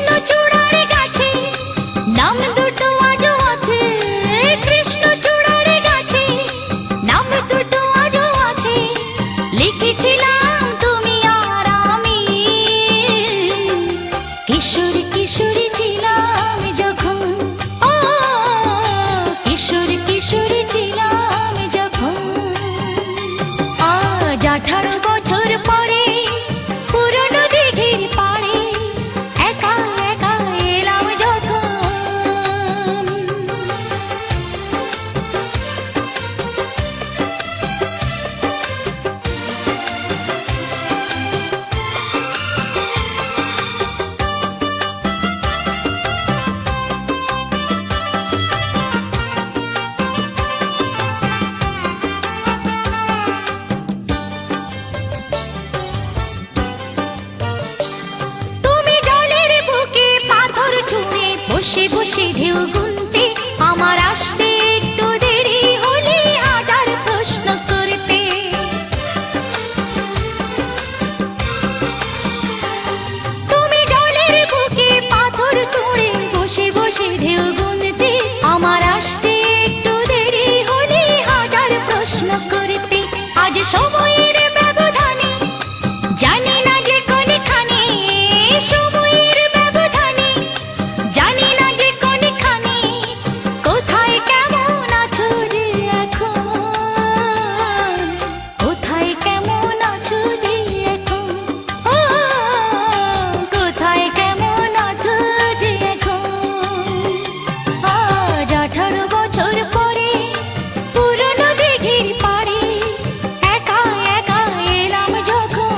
কৃষ্ণচূড়ার গাছে নাম দুটো আজও আছে, কৃষ্ণচূড়ার গাছে নাম দুটো আজও আছে। লিখেছিলাম তুমি আর আমি, কিশোর কিশোরী ছিলাম যখন, ও কিশোর কিশোরী ছিলাম যখন। আজ 18 বছর পরে পুরনো দিঘির পাড়ে একা একা এলাম যখন। বসে বসে ঢেউ গুনতে আমার আসতে একটু দেরি হলে হাজার প্রশ্ন করতে। তুমি জলের বুকে পাথর ছুঁড়ে বসে বসে ঢেউ গুনতে আমার আসতে একটু দেরি হলে হাজার প্রশ্ন করতে। আজ সময়ের ব্যবধানে জানি না যে কোনখানে, সময়ের ব্যবধানে জানি না যে কোনখানে, কোথায় কেমন আছো যে এখন, কোথায় কেমন আছো যে এখন, ও কোথায় কেমন আছো যে এখন। আজ 18 বছর পরে পুরনো দিঘির পাড়ে একা একা এলাম যখন।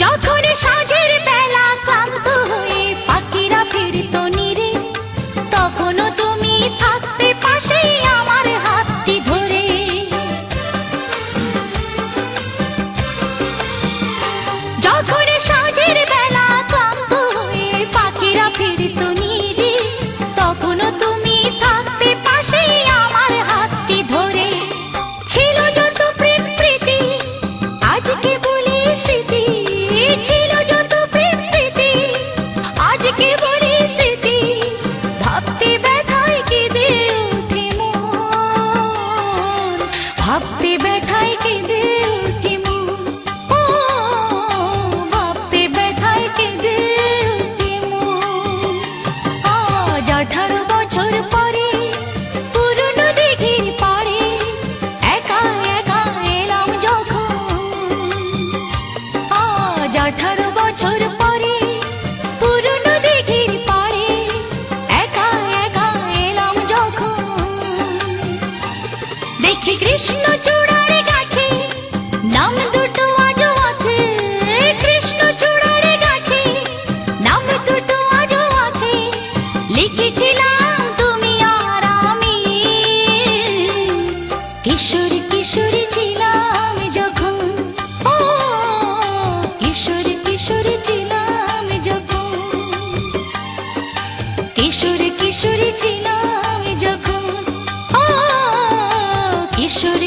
যখন সাঁঝের বেলা ক্লান্ত হয়ে পাখিরা ফিরত নীরে, তখনও তুমি থাকতে পাশে আমার হাতটি ধরে। যখন সাঁঝের বেলা ক্লান্ত হয়ে পাখিরা ফিরত নীরে, তখনও তুমি থাকতে পাশে আমার হাতটি ধরে। ছিল যত প্রেম প্রীতি আজকে বলি স্মৃতি, ছিল যত প্রেম প্রীতি আজকে বলি স্মৃতি। ভাবতে ব্যথায় কেঁদে ওঠে মন, ভাবতে ব্যথায় কেঁদে ওঠে মন, ও ভাবতে ব্যথায় কেঁদে ওঠে মন। আজ 18 বছর পরে পুরনো দিঘির পাড়ে একা একা এলাম যখন। আজ 18 বছর পরে পুরনো দিঘির পাড়ে একা একা এলাম যখন। দেখি কৃষ্ণচূড়ার গাছে নাম দুটো আজও আছে, কৃষ্ণচূড়ার গাছে নাম দুটো আজও আছে। লিখেছিলাম তুমি আর আমি, কিশোর কিশোরী ছিলাম যখন, ও কিশোর কিশোরী ছিলাম যখন, কিশোর কিশোরী ছিলাম যখন, ও কিশোর